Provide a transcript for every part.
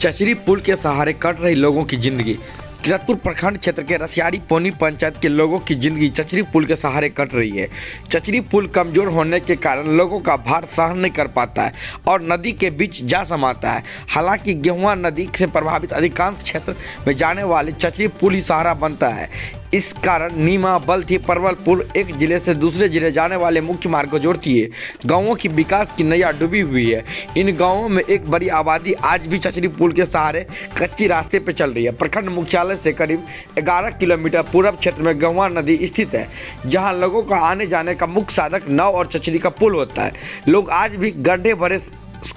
चचरी पुल के सहारे कट रही लोगों की जिंदगी। किरतपुर प्रखंड क्षेत्र के रसियारी पौनी पंचायत के लोगों की जिंदगी चचरी पुल के सहारे कट रही है। चचरी पुल कमजोर होने के कारण लोगों का भार सहन नहीं कर पाता है और नदी के बीच जा समाता है। हालांकि गेहुआ नदी से प्रभावित अधिकांश क्षेत्र में जाने वाले चचरी पुल ही सहारा बनता है। इस कारण नीमा, बल्थी, परवलपुर एक जिले से दूसरे जिले जाने वाले मुख्य मार्ग को जोड़ती है। गाँवों की विकास की नैया डूबी हुई है। इन गाँवों में एक बड़ी आबादी आज भी चचरी पुल के सहारे कच्ची रास्ते पर चल रही है। प्रखंड मुख्यालय से करीब 11 किलोमीटर पूर्व क्षेत्र में गेहुआ नदी स्थित है, जहां लोगों का आने जाने का मुख्य साधन नाव और चचरी का पुल होता है। लोग आज भी गड्ढे भरे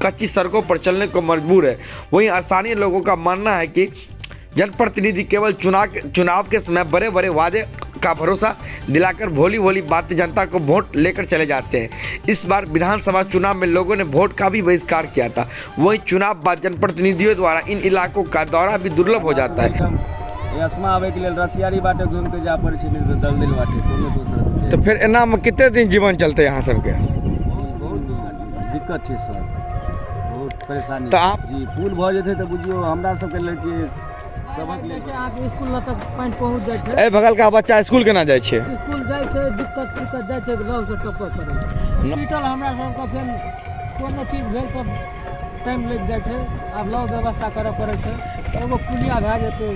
कच्ची सड़कों पर चलने को मजबूर है। वहीं स्थानीय लोगों का मानना है कि जनप्रतिनिधि केवल चुनाव के समय बड़े बड़े वादे का भरोसा दिलाकर भोली भोली बातें जनता को वोट लेकर चले जाते हैं। इस बार विधानसभा चुनाव में लोगों ने वोट का भी बहिष्कार किया था। वहीं चुनाव बाद जनप्रतिनिधियों द्वारा इन इलाकों का दौरा भी दुर्लभ हो जाता है। यसमा आवे के लिए रसियारी बाटे घूम के जा पड़े छै, नहीं दलदिल बाटे कोनो दोसर। तो फिर एना में कितने दिन जीवन चलते यहाँ सबके? बहुत दिक्कत छै सर, बहुत परेशानी। तो आप जी पुल भ जेते त बुझियो हमरा सबके लड़की सबक ले आके स्कूल तक पानी पहुंच जाय छै। ए बगल का बच्चा स्कूल केना जाय छै? स्कूल जाय छै, दिक्कत जाय छै, गाँव से टप्पर पड़े। हॉस्पिटल हमरा सबके फेर कोनो चीज भेल त टाइम लग जाय छै। अब लॉ व्यवस्था करऽ पड़ै छै, एगो पुलिया भए जेतै।